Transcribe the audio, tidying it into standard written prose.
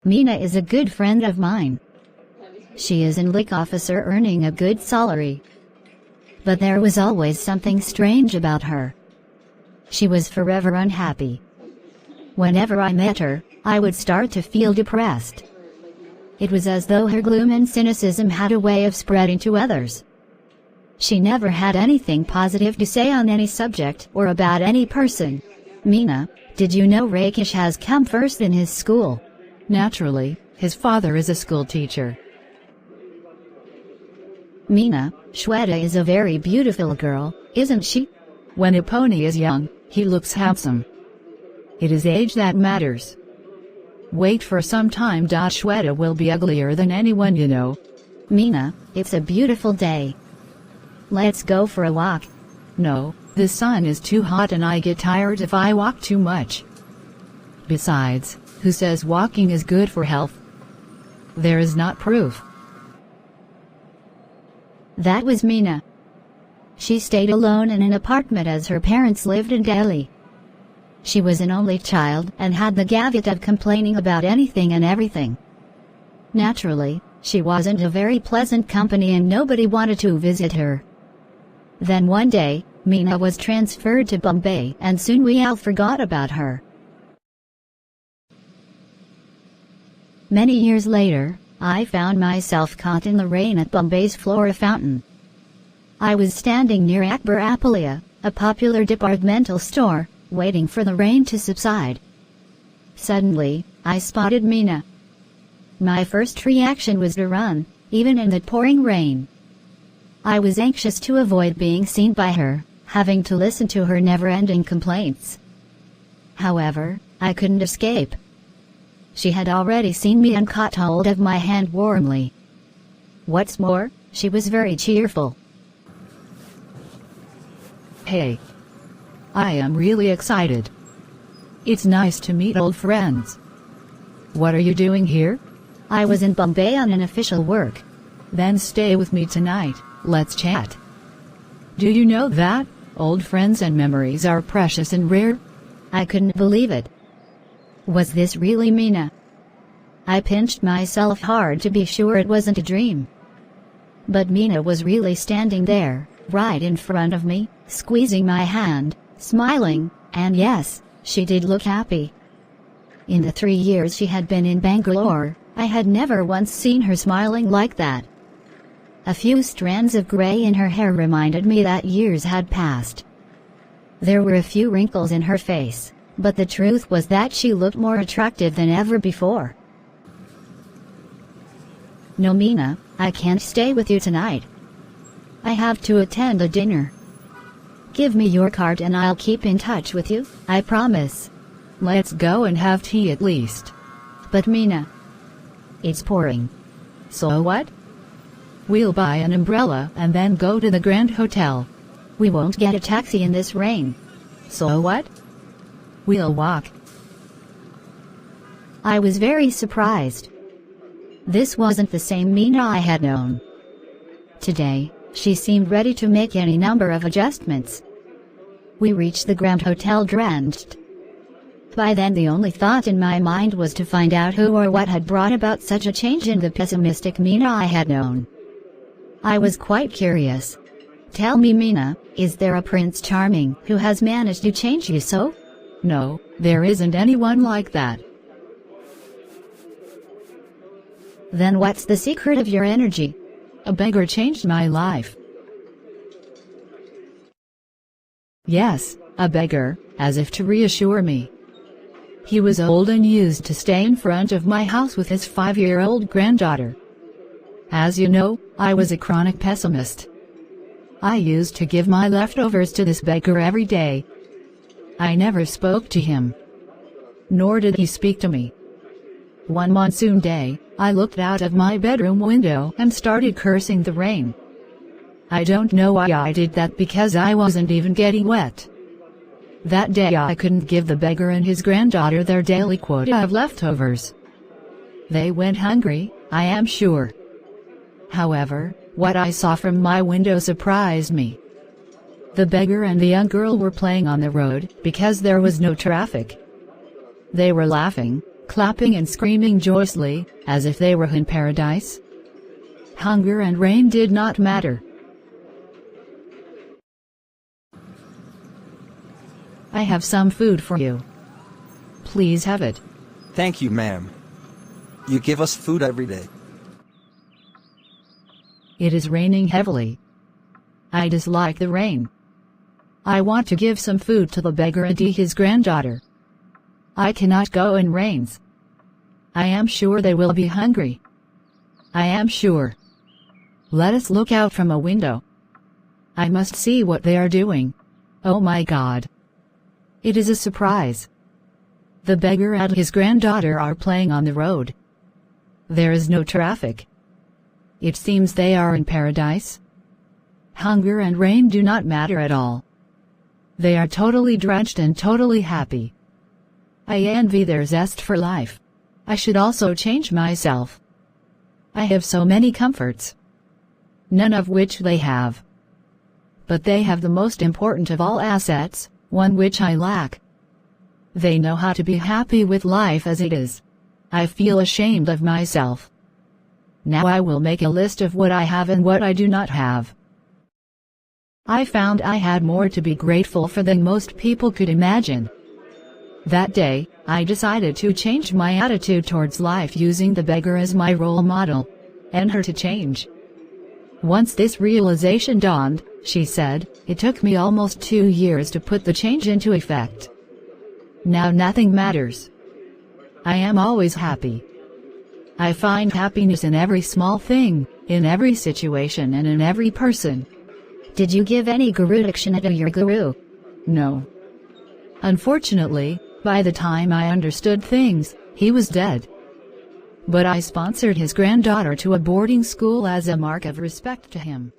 Mina is a good friend of mine. She is an lick officer earning a good salary. But there was always something strange about her. She was forever unhappy. Whenever I met her, I would start to feel depressed. It was as though her gloom and cynicism had a way of spreading to others. She never had anything positive to say on any subject or about any person. Mina, did you know Rakesh has come first in his school? Naturally, his father is a school teacher. Mina, Shweta is a very beautiful girl, isn't she? When a pony is young, he looks handsome. It is age that matters. Wait for some time. Shweta will be uglier than anyone you know. Mina, it's a beautiful day. Let's go for a walk. No, the sun is too hot and I get tired if I walk too much. Besides, who says walking is good for health? There is not proof. That was Mina. She stayed alone in an apartment as her parents lived in Delhi. She was an only child and had the habit of complaining about anything and everything. Naturally, she wasn't a very pleasant company and nobody wanted to visit her. Then one day, Mina was transferred to Bombay and soon we all forgot about her. Many years later, I found myself caught in the rain at Bombay's Flora Fountain. I was standing near Akbar Apalia, a popular departmental store, waiting for the rain to subside. Suddenly, I spotted Mina. My first reaction was to run, even in the pouring rain. I was anxious to avoid being seen by her, having to listen to her never-ending complaints. However, I couldn't escape. She had already seen me and caught hold of my hand warmly. What's more, she was very cheerful. Hey. I am really excited. It's nice to meet old friends. What are you doing here? I was in Bombay on an official work. Then stay with me tonight, let's chat. Do you know that old friends and memories are precious and rare? I couldn't believe it. Was this really Mina? I pinched myself hard to be sure it wasn't a dream. But Mina was really standing there, right in front of me, squeezing my hand, smiling, and yes, she did look happy. In the 3 years she had been in Bangalore, I had never once seen her smiling like that. A few strands of gray in her hair reminded me that years had passed. There were a few wrinkles in her face, but the truth was that she looked more attractive than ever before. No, Mina, I can't stay with you tonight. I have to attend a dinner. Give me your card and I'll keep in touch with you, I promise. Let's go and have tea at least. But Mina, it's pouring. So what? We'll buy an umbrella and then go to the Grand Hotel. We won't get a taxi in this rain. So what? We'll walk. I was very surprised. This wasn't the same Mina I had known. Today, she seemed ready to make any number of adjustments. We reached the Grand Hotel drenched. By then the only thought in my mind was to find out who or what had brought about such a change in the pessimistic Mina I had known. I was quite curious. Tell me, Mina, is there a Prince Charming who has managed to change you so? No, there isn't anyone like that. Then what's the secret of your energy? A beggar changed my life. Yes, a beggar, as if to reassure me. He was old and used to stay in front of my house with his 5-year-old granddaughter. As you know, I was a chronic pessimist. I used to give my leftovers to this beggar every day. I never spoke to him. Nor did he speak to me. One monsoon day, I looked out of my bedroom window and started cursing the rain. I don't know why I did that because I wasn't even getting wet. That day I couldn't give the beggar and his granddaughter their daily quota of leftovers. They went hungry, I am sure. However, what I saw from my window surprised me. The beggar and the young girl were playing on the road because there was no traffic. They were laughing, clapping and screaming joyously, as if they were in paradise. Hunger and rain did not matter. I have some food for you. Please have it. Thank you, ma'am. You give us food every day. It is raining heavily. I dislike the rain. I want to give some food to the beggar and his granddaughter. I cannot go in rains. I am sure they will be hungry. I am sure. Let us look out from a window. I must see what they are doing. Oh my God. It is a surprise. The beggar and his granddaughter are playing on the road. There is no traffic. It seems they are in paradise. Hunger and rain do not matter at all. They are totally drenched and totally happy. I envy their zest for life. I should also change myself. I have so many comforts, none of which they have. But they have the most important of all assets, one which I lack. They know how to be happy with life as it is. I feel ashamed of myself. Now I will make a list of what I have and what I do not have. I found I had more to be grateful for than most people could imagine. That day, I decided to change my attitude towards life using the beggar as my role model, and her to change. Once this realization dawned, she said, it took me almost 2 years to put the change into effect. Now nothing matters. I am always happy. I find happiness in every small thing, in every situation and in every person. Did you give any Guru Dakshina to your guru? No. Unfortunately, by the time I understood things, he was dead. But I sponsored his granddaughter to a boarding school as a mark of respect to him.